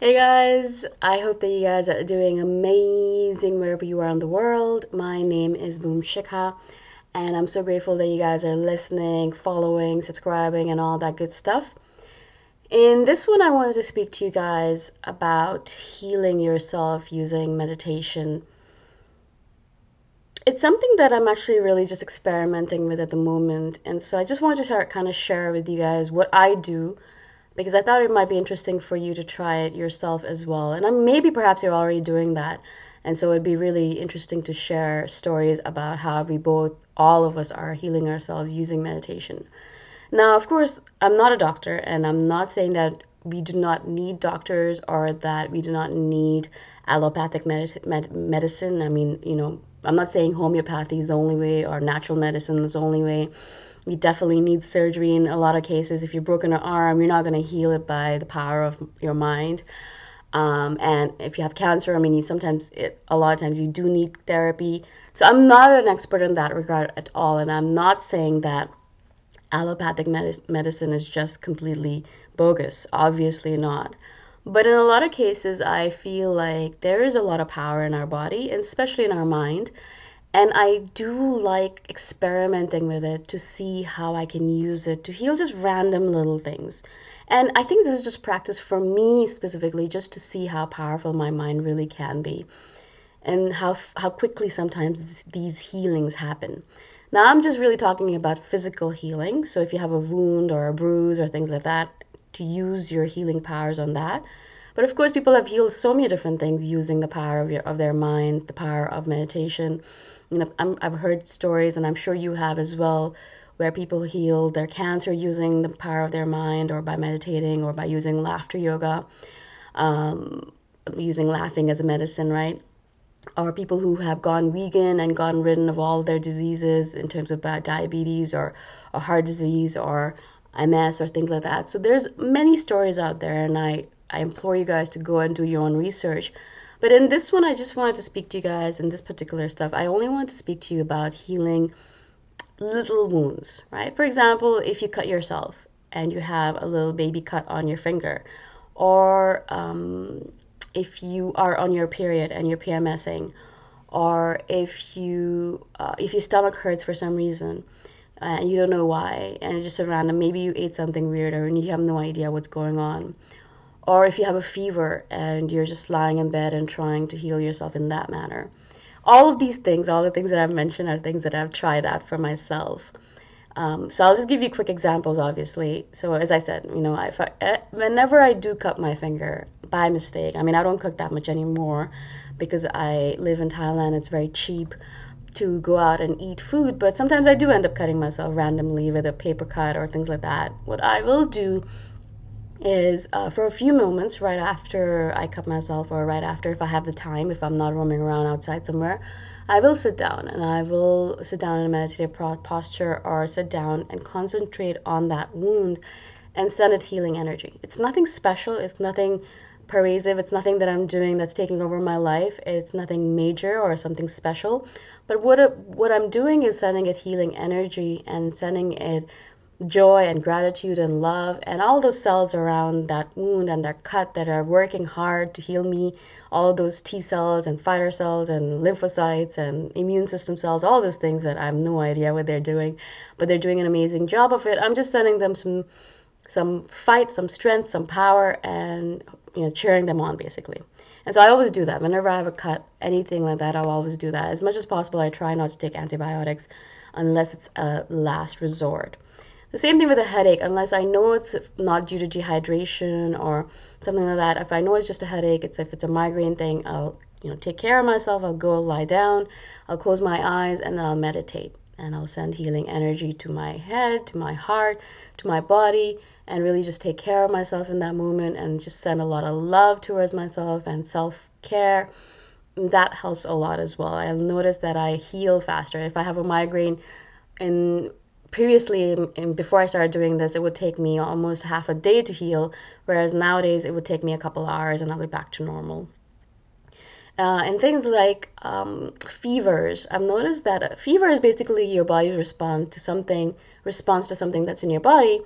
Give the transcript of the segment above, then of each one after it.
Hey guys, I hope that you guys are doing amazing wherever you are in the world. My name is Shikha, and I'm so grateful that you guys are listening, following, subscribing, and all that good stuff. In this one, I wanted to speak to you guys about healing yourself using meditation. It's something that I'm actually really just experimenting with at the moment, and so I just wanted to kind of share with you guys what I do because I thought it might be interesting for you to try it yourself as well. And maybe perhaps you're already doing that. And so it'd be really interesting to share stories about how all of us are healing ourselves using meditation. Now, of course, I'm not a doctor, and I'm not saying that we do not need doctors or that we do not need allopathic medicine. I mean, I'm not saying homeopathy is the only way or natural medicine is the only way. You definitely need surgery in a lot of cases. If you've broken an arm, you're not going to heal it by the power of your mind. And if you have cancer, I mean, a lot of times you do need therapy. So I'm not an expert in that regard at all. And I'm not saying that allopathic medicine is just completely bogus. Obviously not. But in a lot of cases, I feel like there is a lot of power in our body, and especially in our mind. And I do like experimenting with it to see how I can use it to heal just random little things. And I think this is just practice for me specifically, just to see how powerful my mind really can be and how quickly sometimes these healings happen. Now, I'm just really talking about physical healing. So if you have a wound or a bruise or things like that, to use your healing powers on that. But of course, people have healed so many different things using the power of their mind, the power of meditation. I've heard stories, and I'm sure you have as well, where people heal their cancer using the power of their mind, or by meditating, or by using laughter yoga, um, using laughing as a medicine, right? Or people who have gone vegan and gotten rid of all their diseases in terms of diabetes or heart disease or MS or things like that. So there's many stories out there, and I implore you guys to go and do your own research. But in this one, I just wanted to speak to you guys in this particular stuff. I only want to speak to you about healing little wounds, right? For example, if you cut yourself and you have a little baby cut on your finger, or if you are on your period and you're PMSing, or if your stomach hurts for some reason and you don't know why, and it's just a random, maybe you ate something weird or you have no idea what's going on, or if you have a fever and you're just lying in bed and trying to heal yourself in that manner. All of these things, all the things that I've mentioned, are things that I've tried out for myself. So I'll just give you quick examples, obviously. So as I said, whenever I do cut my finger by mistake, I mean, I don't cook that much anymore because I live in Thailand. It's very cheap to go out and eat food, but sometimes I do end up cutting myself randomly with a paper cut or things like that. What I will do is for a few moments right after I cut myself, or right after, if I have the time, if I'm not roaming around outside somewhere, I will sit down, and I will sit down in a meditative posture, or sit down and concentrate on that wound and send it healing energy. It's nothing special, it's nothing pervasive, it's nothing that I'm doing that's taking over my life, it's nothing major or something special. But what I'm doing is sending it healing energy and sending it joy and gratitude and love, and all those cells around that wound and that cut that are working hard to heal me, all those T cells and fighter cells and lymphocytes and immune system cells, all those things that I have no idea what they're doing, but they're doing an amazing job of it. I'm just sending them some fight, some strength, some power, and cheering them on basically. And so I always do that whenever I have a cut, anything like that. I'll always do that. As much as possible, I try not to take antibiotics unless it's a last resort. The same thing with a headache, unless I know it's not due to dehydration or something like that. If I know it's just a headache, if it's a migraine thing, I'll take care of myself. I'll go lie down, I'll close my eyes, and then I'll meditate. And I'll send healing energy to my head, to my heart, to my body, and really just take care of myself in that moment and just send a lot of love towards myself and self-care. That helps a lot as well. I'll notice that I heal faster. If I have a migraine, and previously, before I started doing this, it would take me almost half a day to heal, whereas nowadays it would take me a couple hours and I'll be back to normal. And things like fevers. I've noticed that a fever is basically your body response to something that's in your body.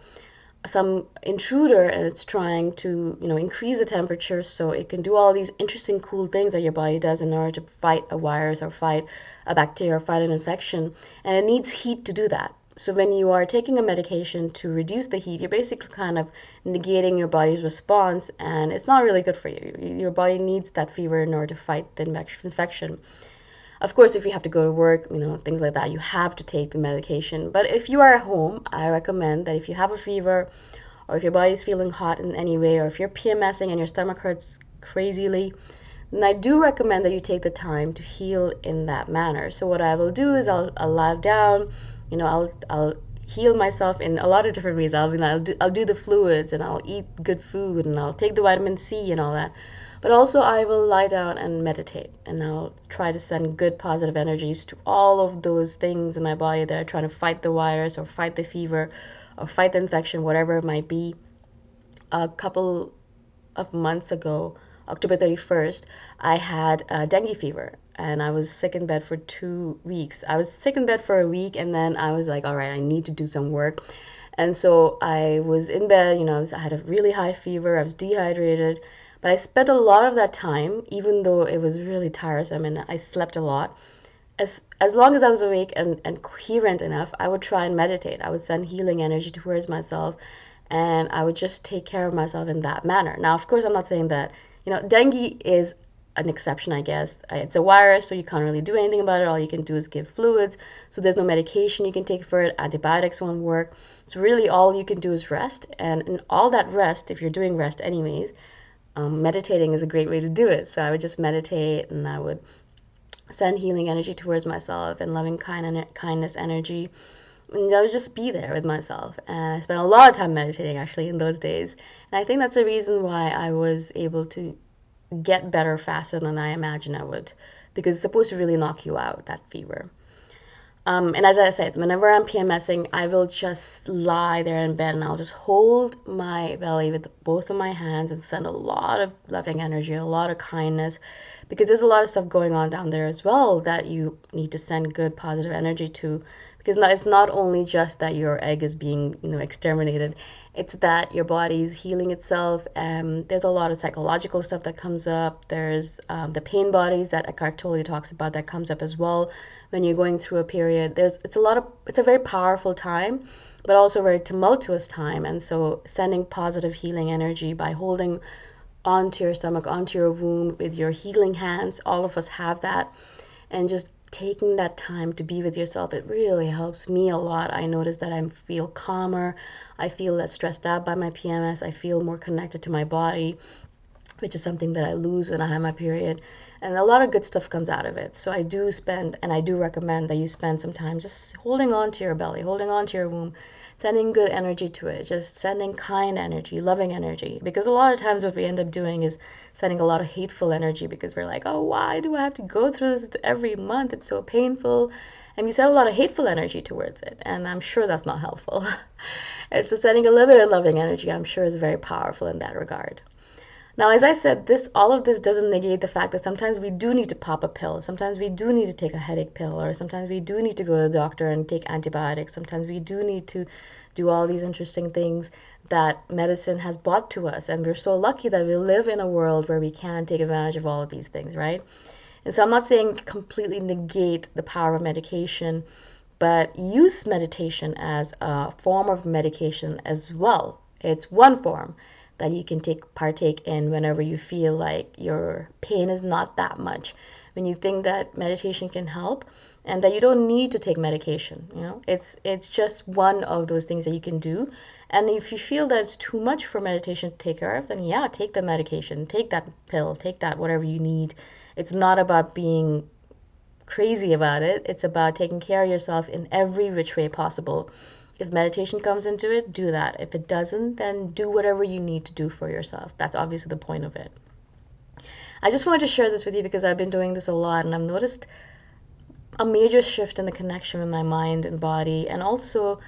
some intruder and it's trying to, increase the temperature so it can do all these interesting cool things that your body does in order to fight a virus or fight a bacteria or fight an infection, and it needs heat to do that. So when you are taking a medication to reduce the heat, you're basically kind of negating your body's response, and it's not really good for you. Your body needs that fever in order to fight the infection. Of course, if you have to go to work, things like that, you have to take the medication. But if you are at home, I recommend that if you have a fever, or if your body's feeling hot in any way, or if you're PMSing and your stomach hurts crazily, then I do recommend that you take the time to heal in that manner. So what I will do is I'll lie down, I'll heal myself in a lot of different ways. I'll do the fluids, and I'll eat good food, and I'll take the vitamin C and all that. But also I will lie down and meditate, and I'll try to send good positive energies to all of those things in my body that are trying to fight the virus or fight the fever or fight the infection, whatever it might be. A couple of months ago, October 31st, I had dengue fever, and I was sick in bed for 2 weeks. I was sick in bed for a week, and then I was like, all right, I need to do some work. And so I was in bed, I had a really high fever, I was dehydrated, but I spent a lot of that time, even though it was really tiresome and I slept a lot. As long as I was awake and coherent enough, I would try and meditate. I would send healing energy towards myself, and I would just take care of myself in that manner. Now, of course, I'm not saying that, dengue is an exception, I guess. It's a virus, so you can't really do anything about it. All you can do is give fluids. So there's no medication you can take for it. Antibiotics won't work. So really all you can do is rest. And in all that rest, if you're doing rest anyways, meditating is a great way to do it. So I would just meditate, and I would send healing energy towards myself and loving kindness energy. And I would just be there with myself. And I spent a lot of time meditating actually in those days. And I think that's the reason why I was able to get better faster than I imagined I would, because it's supposed to really knock you out, that fever. And as I said, whenever I'm PMSing, I will just lie there in bed and I'll just hold my belly with both of my hands and send a lot of loving energy, a lot of kindness, because there's a lot of stuff going on down there as well that you need to send good positive energy to. Because it's not only just that your egg is being, exterminated, it's that your body's healing itself. There's a lot of psychological stuff that comes up. There's the pain bodies that Eckhart Tolle talks about that comes up as well when you're going through a period. It's a very powerful time, but also a very tumultuous time. And so sending positive healing energy by holding onto your stomach, onto your womb with your healing hands, all of us have that, and just taking that time to be with yourself, it really helps me a lot. I notice that I feel calmer, I feel less stressed out by my PMS, I feel more connected to my body, which is something that I lose when I have my period. And a lot of good stuff comes out of it. So I do spend, and I do recommend that you spend some time just holding on to your belly, holding on to your womb, sending good energy to it, just sending kind energy, loving energy. Because a lot of times what we end up doing is sending a lot of hateful energy, because we're like, oh, why do I have to go through this every month? It's so painful. And we send a lot of hateful energy towards it. And I'm sure that's not helpful. And so sending a little bit of loving energy, I'm sure, is very powerful in that regard. Now, as I said, all of this doesn't negate the fact that sometimes we do need to pop a pill. Sometimes we do need to take a headache pill, or sometimes we do need to go to the doctor and take antibiotics. Sometimes we do need to do all these interesting things that medicine has brought to us. And we're so lucky that we live in a world where we can take advantage of all of these things, right? And so I'm not saying completely negate the power of medication, but use meditation as a form of medication as well. It's one form that you can partake in whenever you feel like your pain is not that much, when you think that meditation can help and that you don't need to take medication. It's just one of those things that you can do. And if you feel that it's too much for meditation to take care of, then yeah, take the medication, take that pill, take that whatever you need. It's not about being crazy about it. It's about taking care of yourself in every which way possible. If meditation comes into it, do that. If it doesn't, then do whatever you need to do for yourself. That's obviously the point of it. I just wanted to share this with you because I've been doing this a lot, and I've noticed a major shift in the connection with my mind and body, and also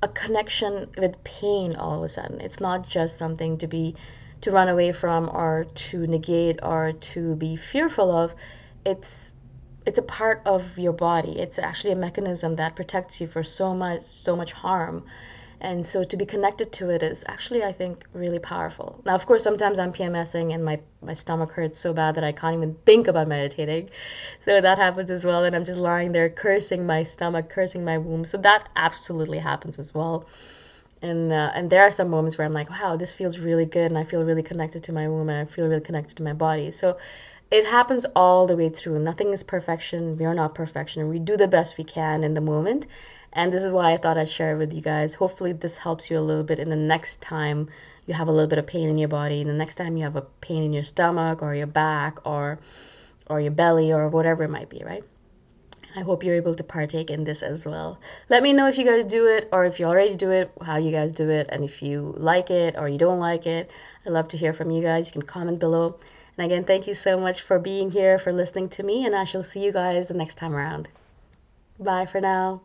a connection with pain all of a sudden. It's not just something to run away from or to negate or to be fearful of. It's a part of your body. It's actually a mechanism that protects you for so much harm. And so to be connected to it is actually, I think, really powerful. Now, of course, sometimes I'm PMSing and my stomach hurts so bad that I can't even think about meditating. So that happens as well. And I'm just lying there cursing my stomach, cursing my womb. So that absolutely happens as well. And there are some moments where I'm like, wow, this feels really good, and I feel really connected to my womb, and I feel really connected to my body. So it happens all the way through. Nothing is perfection. We are not perfection. We do the best we can in the moment. And this is why I thought I'd share it with you guys. Hopefully, this helps you a little bit in the next time you have a little bit of pain in your body, and the next time you have a pain in your stomach or your back or your belly or whatever it might be, right? I hope you're able to partake in this as well. Let me know if you guys do it, or if you already do it, how you guys do it, and if you like it or you don't like it. I'd love to hear from you guys. You can comment below. And again, thank you so much for being here, for listening to me, and I shall see you guys the next time around. Bye for now.